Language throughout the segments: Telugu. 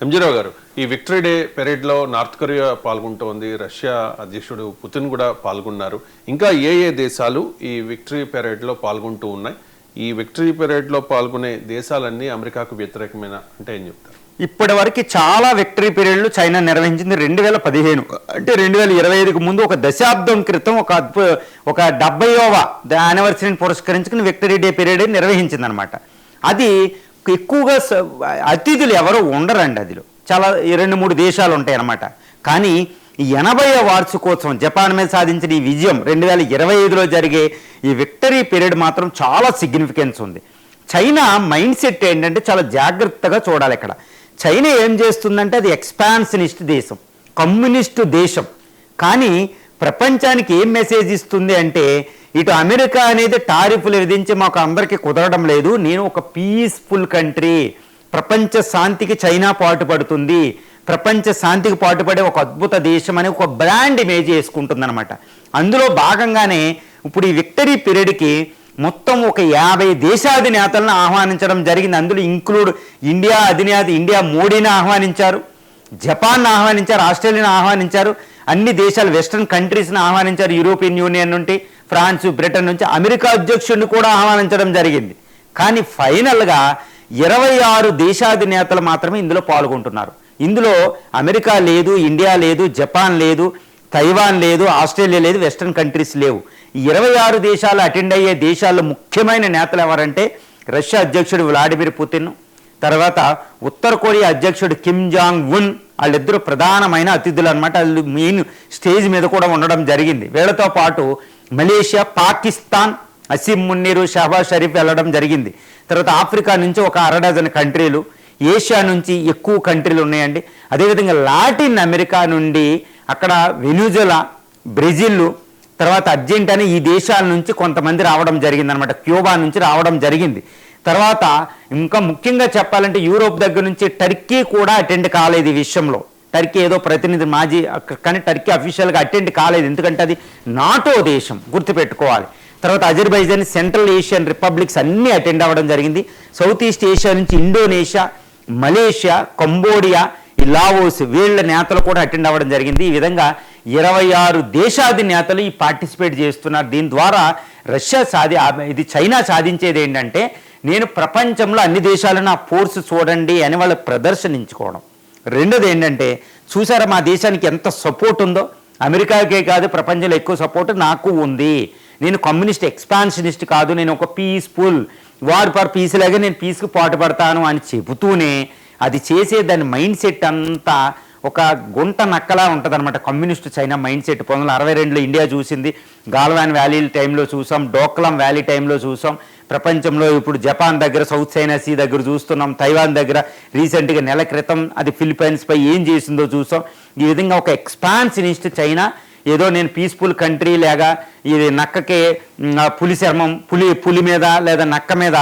ఎంజీరావు గారు, ఈ విక్టరీ డే పెరేడ్లో నార్త్ కొరియా పాల్గొంటోంది, రష్యా అధ్యక్షుడు పుతిన్ కూడా పాల్గొన్నారు. ఇంకా ఏ ఏ దేశాలు ఈ విక్టరీ పెరేడ్లో పాల్గొంటూ ఉన్నాయి? ఈ విక్టరీ పెరేడ్లో పాల్గొనే దేశాలన్నీ అమెరికాకు వ్యతిరేకమైన అంటే ఏం చెప్తారు? ఇప్పటి వరకు చాలా విక్టరీ పీరియడ్లు చైనా నిర్వహించింది. 2015 అంటే 2025కు ముందు ఒక దశాబ్దం క్రితం ఒక 70వ యానివర్సరీని పురస్కరించుకుని విక్టరీ డే పీరియడ్ నిర్వహించింది అనమాట. అది ఎక్కువగా అతిథులు ఎవరు ఉండరండి. అదిలో చాలా 2-3 దేశాలు ఉంటాయి అన్నమాట. కానీ 80వ వార్షికోత్సవం జపాన్ మీద సాధించిన ఈ విజయం 2025లో జరిగే ఈ విక్టరీ పీరియడ్ మాత్రం చాలా సిగ్నిఫికెన్స్ ఉంది. చైనా మైండ్ సెట్ ఏంటంటే చాలా జాగ్రత్తగా చూడాలి. ఇక్కడ చైనా ఏం చేస్తుందంటే అది ఎక్స్పాన్షనిస్ట్ దేశం, కమ్యూనిస్టు దేశం. కానీ ప్రపంచానికి ఏం మెసేజ్ ఇస్తుంది అంటే ఇటు అమెరికా అనేది టారిఫ్లు విధించి మాకు అందరికీ కుదరడం లేదు, నేను ఒక పీస్ఫుల్ కంట్రీ, ప్రపంచ శాంతికి చైనా పాటుపడుతుంది, ప్రపంచ శాంతికి పాటుపడే ఒక అద్భుత దేశం అనే ఒక బ్రాండ్ ఇమేజ్ వేసుకుంటుంది అనమాట. అందులో భాగంగానే ఇప్పుడు ఈ విక్టరీ పీరియడ్కి మొత్తం ఒక 50 దేశాధినేతలను ఆహ్వానించడం జరిగింది. అందులో ఇంక్లూడ్ ఇండియా అధినేత ఇండియా మోడీని ఆహ్వానించారు, జపాన్ ఆహ్వానించారు, ఆస్ట్రేలియాను ఆహ్వానించారు, అన్ని దేశాలు వెస్ట్రన్ కంట్రీస్ని ఆహ్వానించారు, యూరోపియన్ యూనియన్ నుండి, ఫ్రాన్స్, బ్రిటన్ నుంచి, అమెరికా అధ్యక్షుడిని కూడా ఆహ్వానించడం జరిగింది. కానీ ఫైనల్గా 26 దేశాధినేతలు మాత్రమే ఇందులో పాల్గొంటున్నారు. ఇందులో అమెరికా లేదు, ఇండియా లేదు, జపాన్ లేదు, తైవాన్ లేదు, ఆస్ట్రేలియా లేదు, వెస్ట్రన్ కంట్రీస్ లేవు. ఈ 26 దేశాలు అటెండ్ అయ్యే దేశాల్లో ముఖ్యమైన నేతలు ఎవరంటే రష్యా అధ్యక్షుడు వ్లాడిమిర్ పుతిన్, తర్వాత ఉత్తర కొరియా అధ్యక్షుడు కిమ్ జాంగ్ ఉన్, వాళ్ళిద్దరూ ప్రధానమైన అతిథులు అనమాట. వాళ్ళు మెయిన్ స్టేజ్ మీద కూడా ఉండడం జరిగింది. వీళ్ళతో పాటు మలేషియా, పాకిస్తాన్, అసీం మున్నీరు, షహబాజ్ షరీఫ్ వెళ్ళడం జరిగింది. తర్వాత ఆఫ్రికా నుంచి ఒక 6 డజన్ కంట్రీలు, ఏషియా నుంచి ఎక్కువ కంట్రీలు ఉన్నాయండి. అదేవిధంగా లాటిన్ అమెరికా నుండి అక్కడ వెనుజులా, బ్రెజిల్, తర్వాత అర్జెంటీనా, ఈ దేశాల నుంచి కొంతమంది రావడం జరిగింది అనమాట. క్యూబా నుంచి రావడం జరిగింది. తర్వాత ఇంకా ముఖ్యంగా చెప్పాలంటే యూరోప్ దగ్గర నుంచి టర్కీ కూడా అటెండ్ కాలేదు ఈ విషయంలో. టర్కీ ఏదో ప్రతినిధి మాజీ, కానీ టర్కీ అఫీషియల్గా అటెండ్ కాలేదు, ఎందుకంటే అది నాటో దేశం, గుర్తుపెట్టుకోవాలి. తర్వాత అజర్బైజాన్, సెంట్రల్ ఏషియన్ రిపబ్లిక్స్ అన్నీ అటెండ్ అవ్వడం జరిగింది. సౌత్ ఈస్ట్ ఏషియా నుంచి ఇండోనేషియా, మలేషియా, కంబోడియా, ఈ లావోస్, వీళ్ళ నేతలు కూడా అటెండ్ అవ్వడం జరిగింది. ఈ విధంగా 26 దేశాధినేతలు ఈ పార్టిసిపేట్ చేస్తున్నారు. దీని ద్వారా రష్యా ఇది చైనా సాధించేది ఏంటంటే నేను ప్రపంచంలో అన్ని దేశాలను నా ఫోర్స్ చూడండి అని వాళ్ళు ప్రదర్శనించుకోవడం. రెండోది ఏంటంటే చూసారా మా దేశానికి ఎంత సపోర్ట్ ఉందో, అమెరికాకే కాదు ప్రపంచంలో ఎక్కువ సపోర్ట్ నాకు ఉంది, నేను కమ్యూనిస్ట్ ఎక్స్పాన్షనిస్ట్ కాదు, నేను ఒక పీస్ఫుల్ వార్ ఫర్ పీస్ లాగా నేను పీస్కి పాటుపడతాను అని చెబుతూనే అది చేసే దాని మైండ్ సెట్ అంతా ఒక గుంట నక్కలా ఉంటుంది అనమాట. కమ్యూనిస్ట్ చైనా మైండ్ సెట్ 1962లో ఇండియా చూసింది, గాల్వాన్ వ్యాలీ టైంలో చూసాం, డోక్లాం వ్యాలీ టైంలో చూసాం, ప్రపంచంలో ఇప్పుడు జపాన్ దగ్గర సౌత్ చైనా సీ దగ్గర చూస్తున్నాం, తైవాన్ దగ్గర రీసెంట్గా నెల క్రితం అది ఫిలిప్పైన్స్ పై ఏం చేసిందో చూసాం. ఈ విధంగా ఒక ఎక్స్పాన్షనిస్ట్ చైనా ఏదో నేను పీస్ఫుల్ కంట్రీ లాగా ఇది నక్కకే పులి చర్మం, పులి మీద లేదా నక్క మీద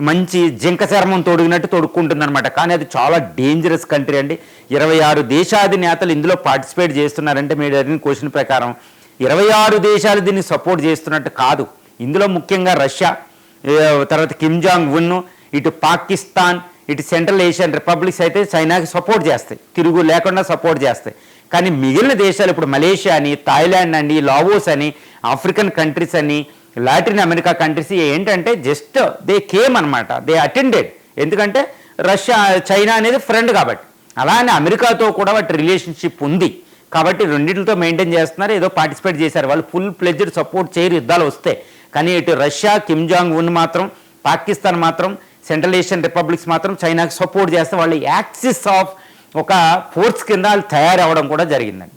మంచి జింక చర్మం తొడిగినట్టు తొడుక్కుంటుంది అనమాట. కానీ అది చాలా డేంజరస్ కంట్రీ అండి. 26 దేశాధినేతలు ఇందులో పార్టిసిపేట్ చేస్తున్నారంటే మీరు అడిగిన క్వశ్చన్ ప్రకారం 26 దేశాలు దీన్ని సపోర్ట్ చేస్తున్నట్టు కాదు. ఇందులో ముఖ్యంగా రష్యా, తర్వాత కిమ్ జాంగ్ ఉన్, ఇటు పాకిస్తాన్, ఇటు సెంట్రల్ ఏషియన్ రిపబ్లిక్స్ అయితే చైనాకి సపోర్ట్ చేస్తాయి, తిరుగు లేకుండా సపోర్ట్ చేస్తాయి. కానీ మిగిలిన దేశాలు ఇప్పుడు మలేషియా అని, థాయిలాండ్ అని, లావోస్ అని, ఆఫ్రికన్ కంట్రీస్ అని, లాటిన్ అమెరికా కంట్రీస్ ఏంటంటే జస్ట్ దే కేమ్ అనమాట, దే అటెండెడ్. ఎందుకంటే రష్యా చైనా అనేది ఫ్రెండ్ కాబట్టి. అలానే అమెరికాతో కూడా వాటి రిలేషన్షిప్ ఉంది కాబట్టి రెండింటితో మెయింటైన్ చేస్తున్నారు, ఏదో పార్టిసిపేట్ చేశారు. వాళ్ళు ఫుల్ ప్లెడ్జ్డ్ సపోర్ట్ చేయరు యుద్ధాలు వస్తే. కానీ ఇటు రష్యా, కిమ్ జాంగ్ ఉన్ మాత్రం, పాకిస్తాన్ మాత్రం, సెంట్రల్ ఏషియన్ రిపబ్లిక్స్ మాత్రం చైనాకి సపోర్ట్ చేస్తే వాళ్ళు యాక్సిస్ ఆఫ్ ఒక ఫోర్స్ కింద వాళ్ళు తయారవ్వడం కూడా జరిగిందండి.